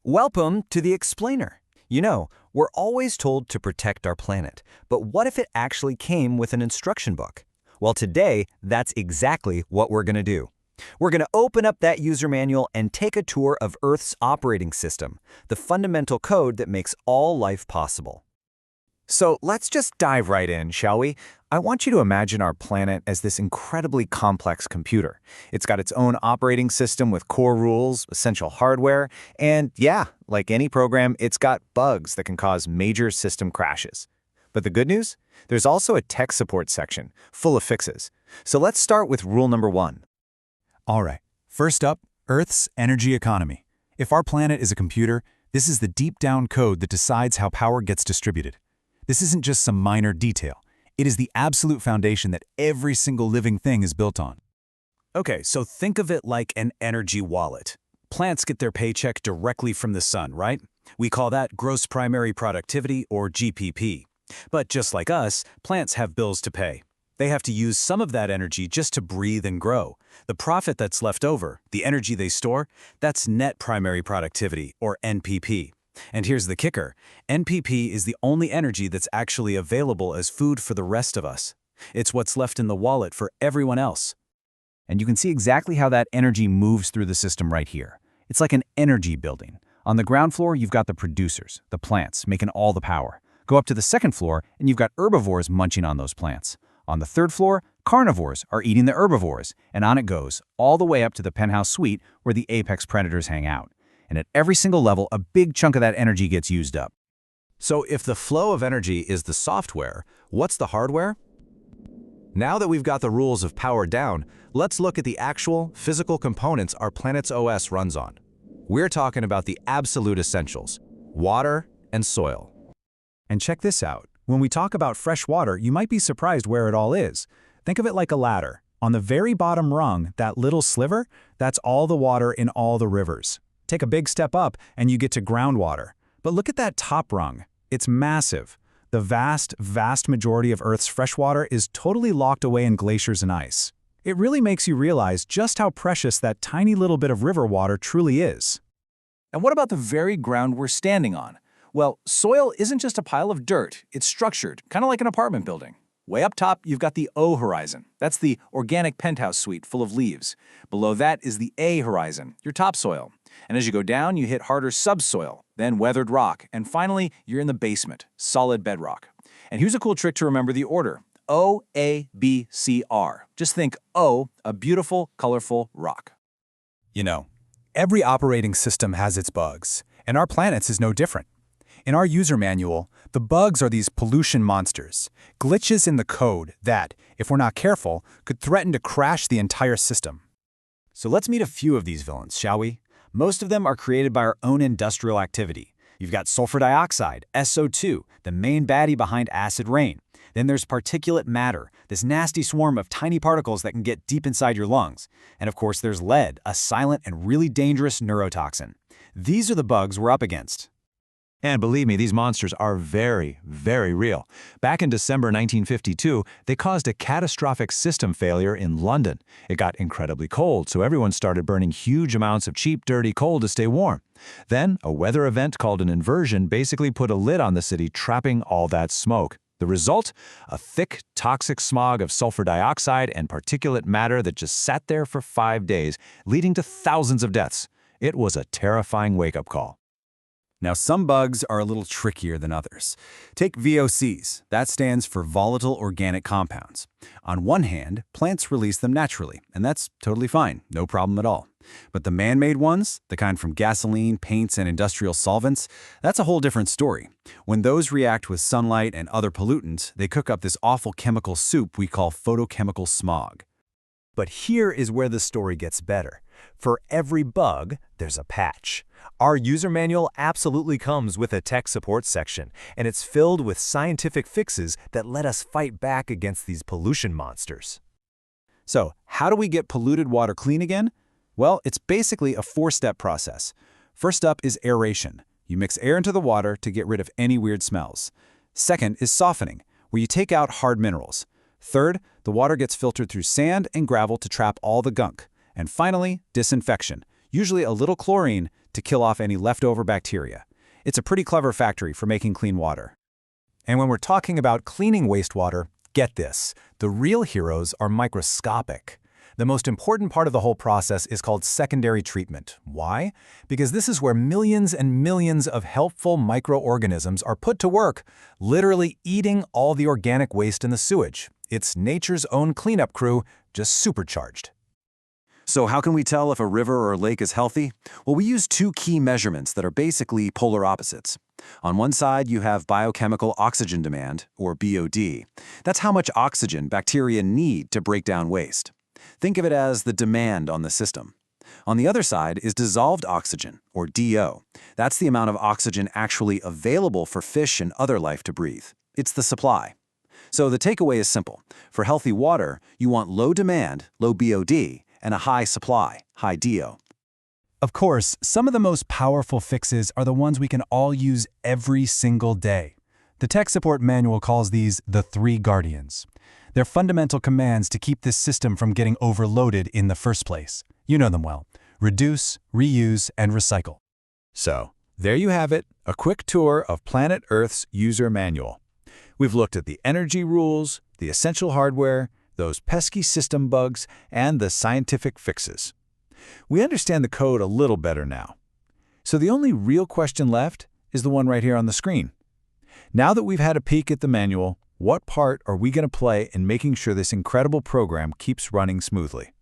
Welcome to the Explainer. You know, we're always told to protect our planet, but what if it actually came with an instruction book? Well, today, that's exactly what we're going to do. We're going to open up that user manual and take a tour of Earth's operating system, the fundamental code that makes all life possible. So let's just dive right in, shall we? I want you to imagine our planet as this incredibly complex computer. It's got its own operating system with core rules, essential hardware, and yeah, like any program, it's got bugs that can cause major system crashes. But the good news? There's also a tech support section full of fixes. So let's start with rule number 1. All right, first up, Earth's energy economy. If our planet is a computer, this is the deep-down code that decides how power gets distributed. This isn't just some minor detail. It is the absolute foundation that every single living thing is built on. Okay, so think of it like an energy wallet. Plants get their paycheck directly from the sun, right? We call that gross primary productivity, or GPP. But just like us, plants have bills to pay. They have to use some of that energy just to breathe and grow. The profit that's left over, the energy they store, that's net primary productivity, or NPP. And here's the kicker. NPP is the only energy that's actually available as food for the rest of us. It's what's left in the wallet for everyone else. And you can see exactly how that energy moves through the system right here. It's like an energy building. On the ground floor, you've got the producers, the plants, making all the power. Go up to the second floor, and you've got herbivores munching on those plants. On the third floor, carnivores are eating the herbivores, and on it goes, all the way up to the penthouse suite where the apex predators hang out. And at every single level, a big chunk of that energy gets used up. So if the flow of energy is the software, what's the hardware? Now that we've got the rules of power down, let's look at the actual physical components our planet's OS runs on. We're talking about the absolute essentials: water and soil. And check this out. When we talk about fresh water, you might be surprised where it all is. Think of it like a ladder. On the very bottom rung, that little sliver, that's all the water in all the rivers. Take a big step up and you get to groundwater. But look at that top rung. It's massive. The vast majority of Earth's freshwater is totally locked away in glaciers and ice. It really makes you realize just how precious that tiny little bit of river water truly is. And what about the very ground we're standing on? Well, soil isn't just a pile of dirt. It's structured, kind of like an apartment building. Way up top, you've got the O horizon. That's the organic penthouse suite full of leaves. Below that is the A horizon, your topsoil. And as you go down, you hit harder subsoil, then weathered rock, and finally, you're in the basement, solid bedrock. And here's a cool trick to remember the order: O, A, B, C, R. Just think O, a beautiful, colorful rock. You know, every operating system has its bugs, and our planet's is no different. In our user manual, the bugs are these pollution monsters, glitches in the code that, if we're not careful, could threaten to crash the entire system. So let's meet a few of these villains, shall we? Most of them are created by our own industrial activity. You've got sulfur dioxide, SO2, the main baddie behind acid rain. Then there's particulate matter, this nasty swarm of tiny particles that can get deep inside your lungs. And of course there's lead, a silent and really dangerous neurotoxin. These are the bugs we're up against. And believe me, these monsters are very, very real. Back in December 1952, they caused a catastrophic system failure in London. It got incredibly cold, so everyone started burning huge amounts of cheap, dirty coal to stay warm. Then, a weather event called an inversion basically put a lid on the city, trapping all that smoke. The result? A thick, toxic smog of sulfur dioxide and particulate matter that just sat there for 5 days, leading to thousands of deaths. It was a terrifying wake-up call. Now, some bugs are a little trickier than others. Take VOCs. That stands for volatile organic compounds. On one hand, plants release them naturally, and that's totally fine, no problem at all. But the man-made ones, the kind from gasoline, paints, and industrial solvents, that's a whole different story. When those react with sunlight and other pollutants, they cook up this awful chemical soup we call photochemical smog. But here is where the story gets better. For every bug, there's a patch. Our user manual absolutely comes with a tech support section, and it's filled with scientific fixes that let us fight back against these pollution monsters. So, how do we get polluted water clean again? Well, it's basically a 4-step process. First up is aeration. You mix air into the water to get rid of any weird smells. Second is softening, where you take out hard minerals. Third, the water gets filtered through sand and gravel to trap all the gunk. And finally, disinfection, usually a little chlorine to kill off any leftover bacteria. It's a pretty clever factory for making clean water. And when we're talking about cleaning wastewater, get this, the real heroes are microscopic. The most important part of the whole process is called secondary treatment. Why? Because this is where millions and millions of helpful microorganisms are put to work, literally eating all the organic waste in the sewage. It's nature's own cleanup crew, just supercharged. So how can we tell if a river or lake is healthy? Well, we use two key measurements that are basically polar opposites. On one side, you have biochemical oxygen demand, or BOD. That's how much oxygen bacteria need to break down waste. Think of it as the demand on the system. On the other side is dissolved oxygen, or DO. That's the amount of oxygen actually available for fish and other life to breathe. It's the supply. So the takeaway is simple. For healthy water, you want low demand, low BOD, and a high supply, high DO. Of course, some of the most powerful fixes are the ones we can all use every single day. The tech support manual calls these the 3 guardians. They're fundamental commands to keep this system from getting overloaded in the first place. You know them well. Reduce, reuse, and recycle. So, there you have it, a quick tour of Planet Earth's user manual. We've looked at the energy rules, the essential hardware, those pesky system bugs, and the scientific fixes. We understand the code a little better now. So the only real question left is the one right here on the screen. Now that we've had a peek at the manual, what part are we going to play in making sure this incredible program keeps running smoothly?